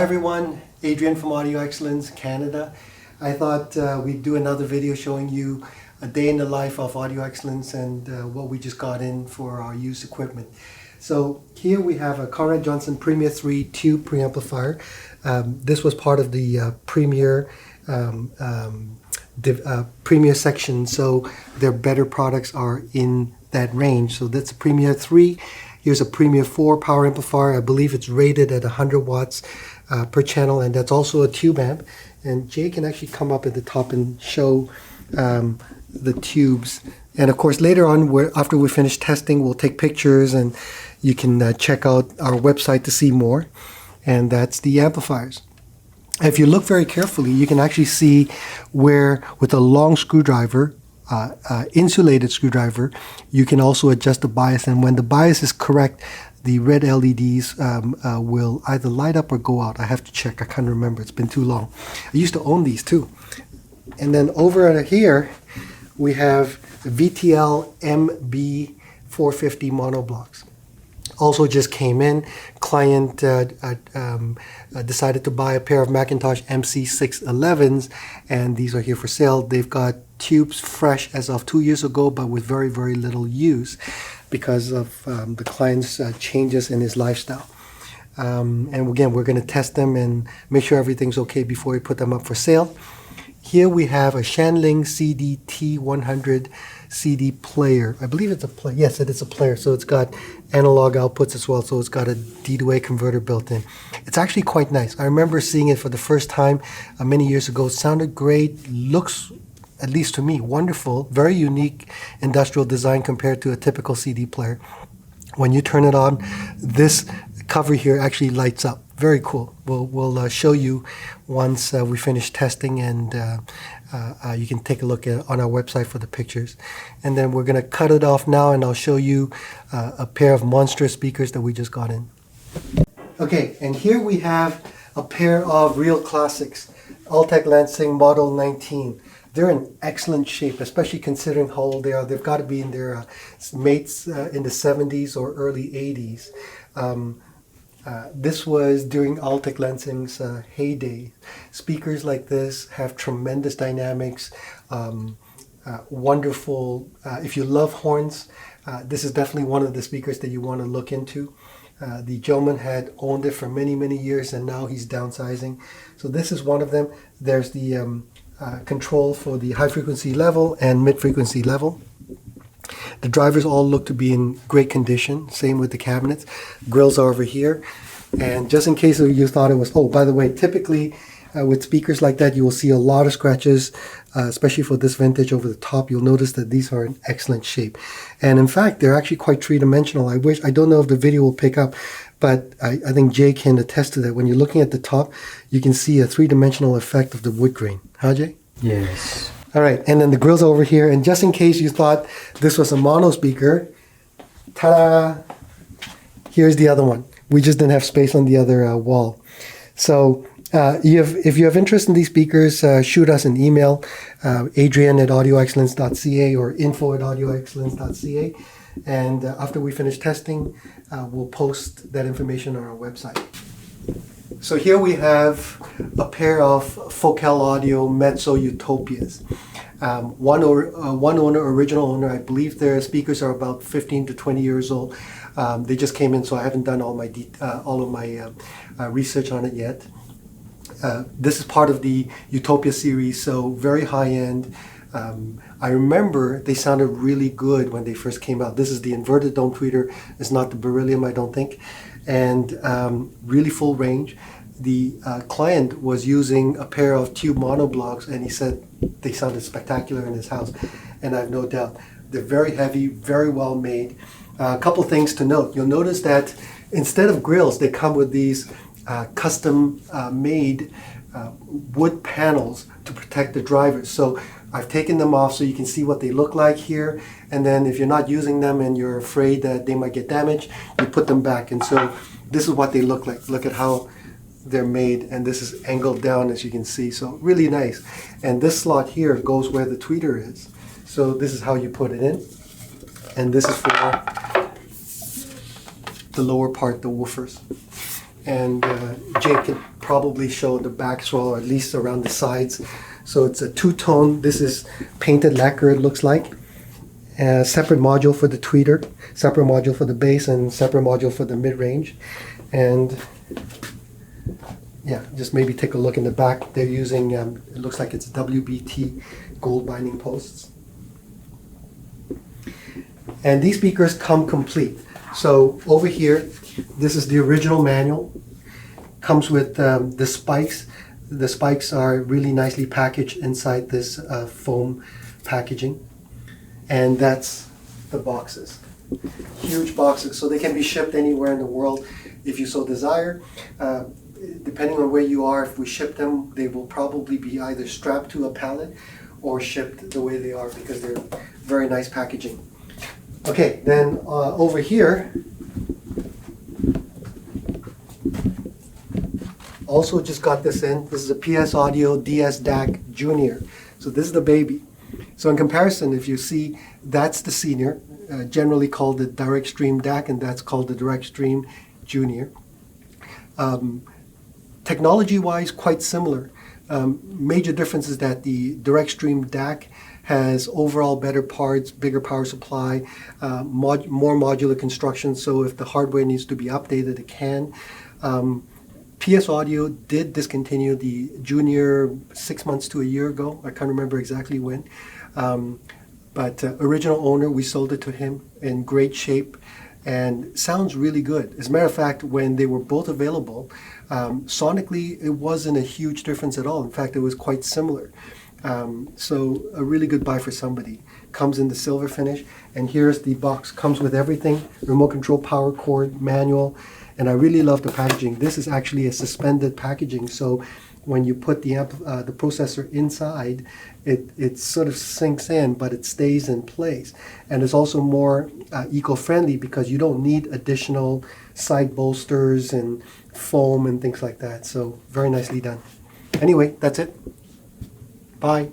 everyone, Adrian from Audio Excellence Canada. I thought we'd do another video showing you a day in the life of Audio Excellence and what we just got in for our used equipment. So here we have a Conrad Johnson Premier 3 tube preamplifier. This was part of the Premier Premier section, so their better products are in that range. So that's a Premier 3. Here's a Premier 4 power amplifier. I believe it's rated at 100 watts per channel, and that's also a tube amp. And Jay can actually come up at the top and show the tubes. And of course, later on, after we finish testing, we'll take pictures, and you can check out our website to see more. And that's the amplifiers. If you look very carefully, you can actually see where, with a long screwdriver, insulated screwdriver, you can also adjust the bias, and when the bias is correct, the red LEDs will either light up or go out. I have to check, I can't remember, it's been too long. I used to own these too. And then over here we have Vtl Mb4 Monoblocks. Also just came in. Client decided to buy a pair of Macintosh MC611s, and these are here for sale. They've got tubes fresh as of 2 years ago, but with very, very little use because of the client's changes in his lifestyle. And again, we're going to test them and make sure everything's okay before we put them up for sale. Here we have a Shandling Cdt 100 CD player. I believe it's a player. Yes, it is a player. So it's got analog outputs as well. So it's got a D to A converter built in. It's actually quite nice. I remember seeing it for the first time many years ago. It sounded great. Looks, at least to me, wonderful. Very unique industrial design compared to a typical CD player. When you turn it on, this cover here actually lights up. Very cool. We'll show you once we finish testing, and you can take a look at on our website for the pictures. And then we're going to cut it off now, and I'll show you a pair of monstrous speakers that we just got in. Okay, and here we have a pair of real classics, Altec Lansing Model 19. They're in excellent shape, especially considering how old they are. They've got to be in their mates in the 70s or early 80s. This was during Altec Lansing's heyday. Speakers like this have tremendous dynamics, wonderful. If you love horns, this is definitely one of the speakers that you want to look into. The gentleman had owned it for many, many years, and now he's downsizing. So this is one of them. There's the control for the high frequency level and mid frequency level. The drivers all look to be in great condition. Same with the cabinets. Grills are over here. And just in case you thought it was, oh, by the way, typically with speakers like that, you will see a lot of scratches, especially for this vintage over the top. You'll notice that these are in excellent shape. And in fact, they're actually quite three-dimensional. I don't know if the video will pick up, but I think Jay can attest to that. When you're looking at the top, you can see a three-dimensional effect of the wood grain. Huh, Jay? Yes. All right, and then the grill's over here. And just in case you thought this was a mono speaker, ta-da! Here's the other one. We just didn't have space on the other wall. So if you have interest in these speakers, shoot us an email, adrian@audioexcellence.ca or info@audioexcellence.ca. And after we finish testing, we'll post that information on our website. So here we have a pair of Focal Audio Mezzo Utopias. One owner, original owner, I believe their speakers are about 15 to 20 years old. They just came in, so I haven't done all of my research on it yet. This is part of the Utopia series, so very high-end. I remember they sounded really good when they first came out. This is the inverted dome tweeter. It's not the beryllium, I don't think. And really full range. The client was using a pair of tube monoblocks, and he said they sounded spectacular in his house, and I have no doubt. They're very heavy, very well made. A couple things to note. You'll notice that instead of grills, they come with these custom made wood panels to protect the drivers. So I've taken them off so you can see what they look like here, and then if you're not using them and you're afraid that they might get damaged, you put them back. And so this is what they look like. Look at how they're made, and this is angled down, as you can see, so really nice. And this slot here goes where the tweeter is, so this is how you put it in, and this is for the lower part, the woofers. and Jake can probably show the back swell, or at least around the sides. So it's a two-tone. This is painted lacquer, it looks like. Separate module for the tweeter, separate module for the bass, and separate module for the mid-range. And yeah, just maybe take a look in the back. They're using, it looks like it's WBT gold binding posts. And these speakers come complete. So over here, this is the original manual. Comes with the spikes. The spikes are really nicely packaged inside this foam packaging. And that's the boxes. Huge boxes, so they can be shipped anywhere in the world if you so desire. Depending on where you are, if we ship them, they will probably be either strapped to a pallet or shipped the way they are, because they're very nice packaging. Okay, then over here, also just got this in. This is a PS Audio Ds Dac Junior. So this is the baby. So in comparison, if you see, that's the senior, generally called the Direct Stream DAC, and that's called the Direct Stream Junior. Technology-wise, quite similar. Major difference is that the Direct Stream DAC has overall better parts, bigger power supply, more modular construction, so if the hardware needs to be updated, it can. PS Audio did discontinue the Junior 6 months to a year ago. I can't remember exactly when. But original owner, we sold it to him in great shape and sounds really good. As a matter of fact, when they were both available, sonically, it wasn't a huge difference at all. In fact, it was quite similar. So a really good buy for somebody. Comes in the silver finish, and here's the box. Comes with everything: remote control, power cord, manual, and I really love the packaging. This is actually a suspended packaging, so when you put the processor inside, it sort of sinks in, but it stays in place. And it's also more eco-friendly because you don't need additional side bolsters and foam and things like that. So very nicely done. Anyway, that's it. Bye.